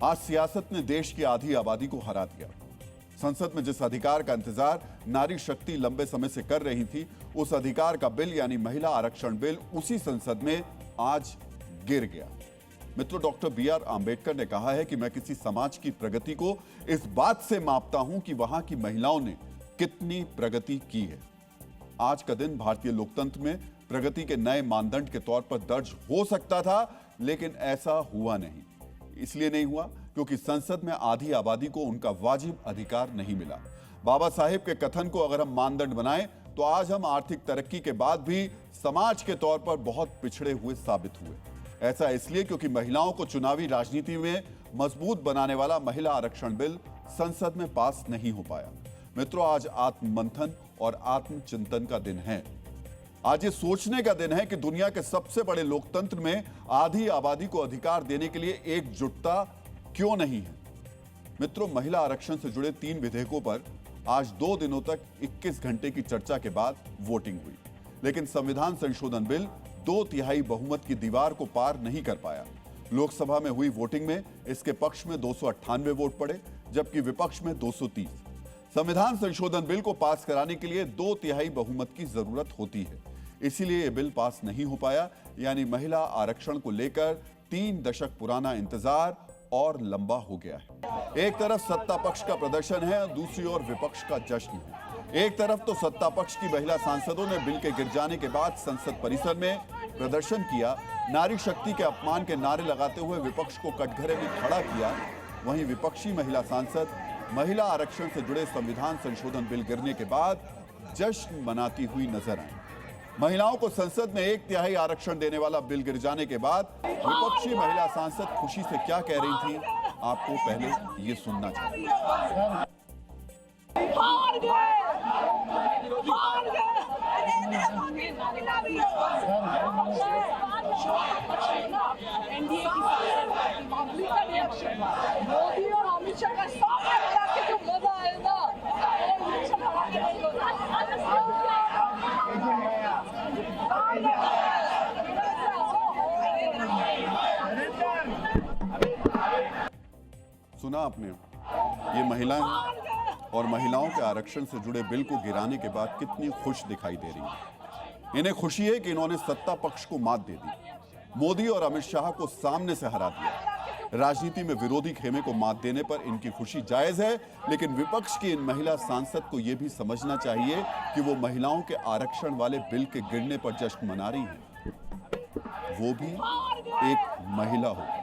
आज सियासत ने देश की आधी आबादी को हरा दिया। संसद में जिस अधिकार का इंतजार नारी शक्ति लंबे समय से कर रही थी, उस अधिकार का बिल यानी महिला आरक्षण बिल उसी संसद में आज गिर गया। मित्रों, डॉक्टर बी.आर. आंबेडकर ने कहा है कि मैं किसी समाज की प्रगति को इस बात से मापता हूं कि वहां की महिलाओं ने कितनी प्रगति की है। आज का दिन भारतीय लोकतंत्र में प्रगति के नए मानदंड के तौर पर दर्ज हो सकता था, लेकिन ऐसा हुआ नहीं। इसलिए नहीं हुआ क्योंकि संसद में आधी आबादी को उनका वाजिब अधिकार नहीं मिला। बाबा साहेब के कथन को अगर हम मानदंड बनाएं तो आज हम आर्थिक तरक्की के बाद भी समाज के तौर पर बहुत पिछड़े हुए साबित हुए। ऐसा इसलिए क्योंकि महिलाओं को चुनावी राजनीति में मजबूत बनाने वाला महिला आरक्षण बिल संसद में पास नहीं हो पाया। मित्रों, आज आत्ममंथन और आत्मचिंतन का दिन है। आज ये सोचने का दिन है कि दुनिया के सबसे बड़े लोकतंत्र में आधी आबादी को अधिकार देने के लिए एकजुटता क्यों नहीं है। मित्रों, महिला आरक्षण से जुड़े 3 विधेयकों पर आज 2 दिनों तक 21 घंटे की चर्चा के बाद वोटिंग हुई, लेकिन संविधान संशोधन बिल 2/3 बहुमत की दीवार को पार नहीं कर पाया। लोकसभा में हुई वोटिंग में इसके पक्ष में 298 वोट पड़े, जबकि विपक्ष में 230। संविधान संशोधन बिल को पास कराने के लिए 2/3 बहुमत की जरूरत होती है, इसीलिए यह बिल पास नहीं हो पाया। यानी महिला आरक्षण को लेकर 3 दशक पुराना इंतजार और लंबा हो गया है। एक तरफ सत्ता पक्ष का प्रदर्शन है, दूसरी ओर विपक्ष का जश्न है। एक तरफ तो सत्ता पक्ष की महिला सांसदों ने बिल के गिर जाने के बाद संसद परिसर में प्रदर्शन किया, नारी शक्ति के अपमान के नारे लगाते हुए विपक्ष को कटघरे में खड़ा किया। वहीं विपक्षी महिला सांसद महिला आरक्षण से जुड़े संविधान संशोधन बिल गिरने के बाद जश्न मनाती हुई नजर आई। महिलाओं को संसद में 1/3 आरक्षण देने वाला बिल गिर जाने के बाद विपक्षी महिला सांसद खुशी से क्या कह रही थी, आपको पहले ये सुनना चाहिए। मोदी और अमित शाह का सामने लगा के जो मजा आएगा, सुना आपने, ये महिलाएं और महिलाओं के आरक्षण से जुड़े बिल को गिराने के बाद कितनी खुश दिखाई दे रही हैं। इन्हें खुशी है कि इन्होंने सत्ता पक्ष को मात दे दी, मोदी और अमित शाह को सामने से हरा दिया। राजनीति में विरोधी खेमे को मात देने पर इनकी खुशी जायज है, लेकिन विपक्ष की इन महिला सांसद को यह भी समझना चाहिए कि वो महिलाओं के आरक्षण वाले बिल के गिरने पर जश्न मना रही हैं, वो भी एक महिला हो।